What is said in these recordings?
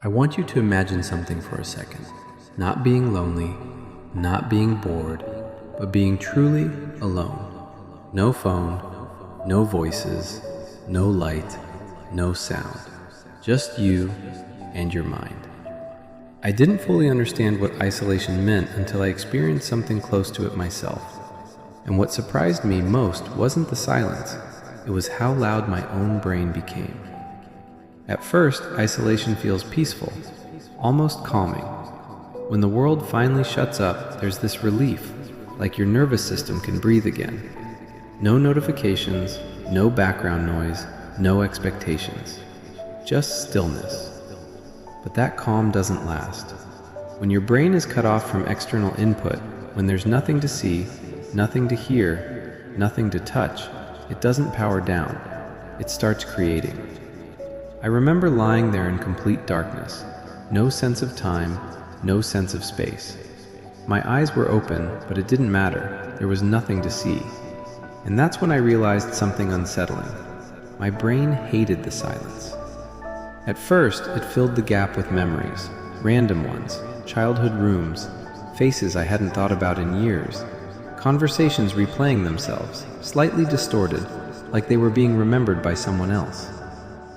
I want you to imagine something for a second. Not being lonely, not being bored, but being truly alone. No phone, no voices, no light, no sound. Just you and your mind. I didn't fully understand what isolation meant until I experienced something close to it myself. And what surprised me most wasn't the silence, it was how loud my own brain became. At first, isolation feels peaceful, almost calming. When the world finally shuts up, there's this relief, like your nervous system can breathe again. No notifications, no background noise, no expectations. Just stillness. But that calm doesn't last. When your brain is cut off from external input, when there's nothing to see, nothing to hear, nothing to touch, it doesn't power down. It starts creating. I remember lying there in complete darkness. No sense of time, no sense of space. My eyes were open, but it didn't matter. There was nothing to see. And that's when I realized something unsettling. My brain hated the silence. At first, it filled the gap with memories, random ones, childhood rooms, faces I hadn't thought about in years, conversations replaying themselves, slightly distorted, like they were being remembered by someone else.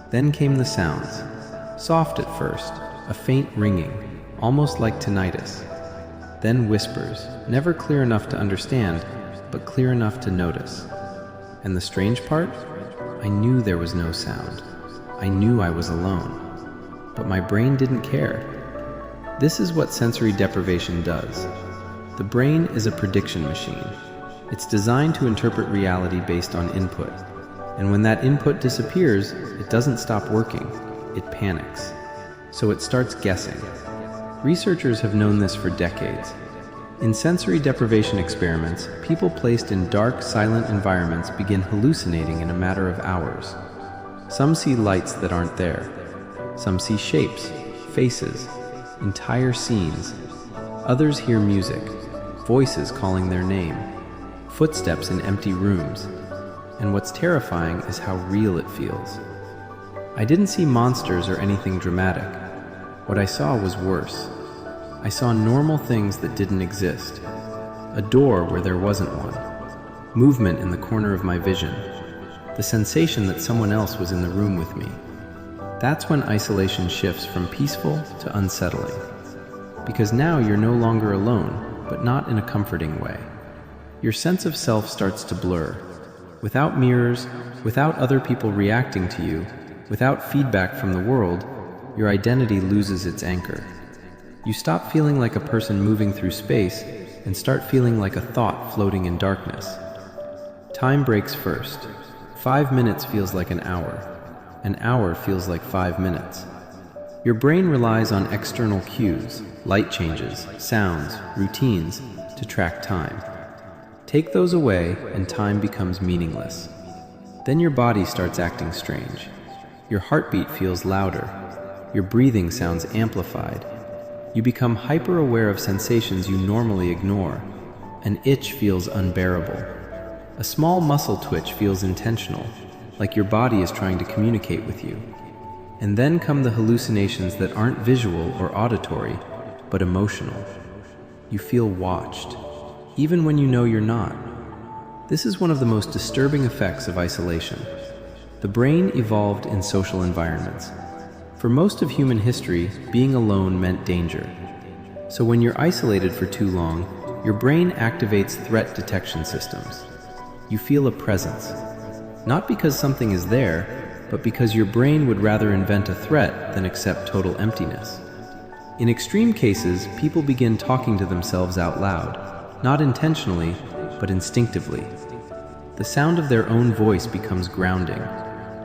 Then came the sounds, soft at first, a faint ringing, almost like tinnitus. Then whispers, never clear enough to understand, but clear enough to notice. And the strange part? I knew there was no sound. I knew I was alone. But my brain didn't care. This is what sensory deprivation does. The brain is a prediction machine. It's designed to interpret reality based on input. And when that input disappears, it doesn't stop working. It panics. So it starts guessing. Researchers have known this for decades. In sensory deprivation experiments, people placed in dark, silent environments begin hallucinating in a matter of hours. Some see lights that aren't there. Some see shapes, faces, entire scenes. Others hear music, voices calling their name, footsteps in empty rooms. And what's terrifying is how real it feels. I didn't see monsters or anything dramatic. What I saw was worse. I saw normal things that didn't exist. A door where there wasn't one. Movement in the corner of my vision. The sensation that someone else was in the room with me. That's when isolation shifts from peaceful to unsettling. Because now you're no longer alone, but not in a comforting way. Your sense of self starts to blur. Without mirrors, without other people reacting to you, without feedback from the world, your identity loses its anchor. You stop feeling like a person moving through space and start feeling like a thought floating in darkness. Time breaks first. 5 minutes feels like an hour feels like 5 minutes. Your brain relies on external cues, light changes, sounds, routines, to track time. Take those away and time becomes meaningless. Then your body starts acting strange. Your heartbeat feels louder. Your breathing sounds amplified. You become hyper-aware of sensations you normally ignore. An itch feels unbearable. A small muscle twitch feels intentional, like your body is trying to communicate with you. And then come the hallucinations that aren't visual or auditory, but emotional. You feel watched, even when you know you're not. This is one of the most disturbing effects of isolation. The brain evolved in social environments. For most of human history, being alone meant danger. So when you're isolated for too long, your brain activates threat detection systems. You feel a presence. Not because something is there, but because your brain would rather invent a threat than accept total emptiness. In extreme cases, people begin talking to themselves out loud. Not intentionally, but instinctively. The sound of their own voice becomes grounding,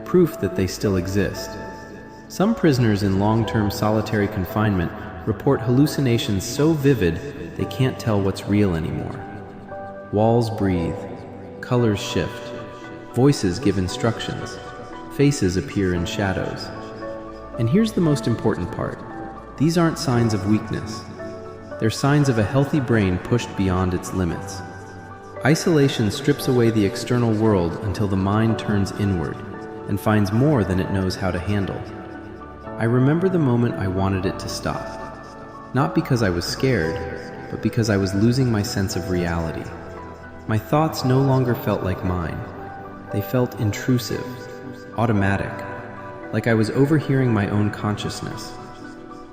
proof that they still exist. Some prisoners in long-term solitary confinement report hallucinations so vivid they can't tell what's real anymore. Walls breathe, colors shift, voices give instructions, faces appear in shadows. And here's the most important part. These aren't signs of weakness. They're signs of a healthy brain pushed beyond its limits. Isolation strips away the external world until the mind turns inward and finds more than it knows how to handle. I remember the moment I wanted it to stop. Not because I was scared, but because I was losing my sense of reality. My thoughts no longer felt like mine. They felt intrusive, automatic, like I was overhearing my own consciousness.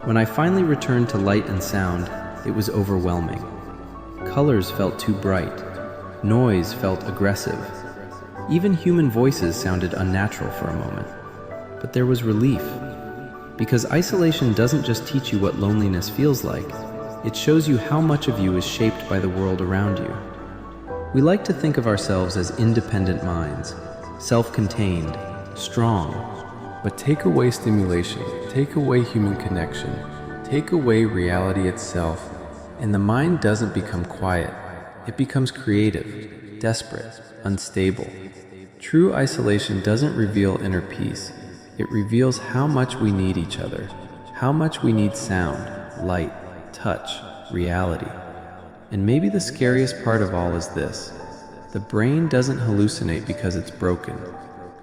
When I finally returned to light and sound, it was overwhelming. Colors felt too bright. Noise felt aggressive. Even human voices sounded unnatural for a moment. But there was relief. Because isolation doesn't just teach you what loneliness feels like, it shows you how much of you is shaped by the world around you. We like to think of ourselves as independent minds, self-contained, strong. But take away stimulation, take away human connection, take away reality itself, and the mind doesn't become quiet. It becomes creative, desperate, unstable. True isolation doesn't reveal inner peace. It reveals how much we need each other, how much we need sound, light, touch, reality. And maybe the scariest part of all is this: the brain doesn't hallucinate because it's broken.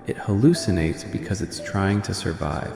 It hallucinates because it's trying to survive.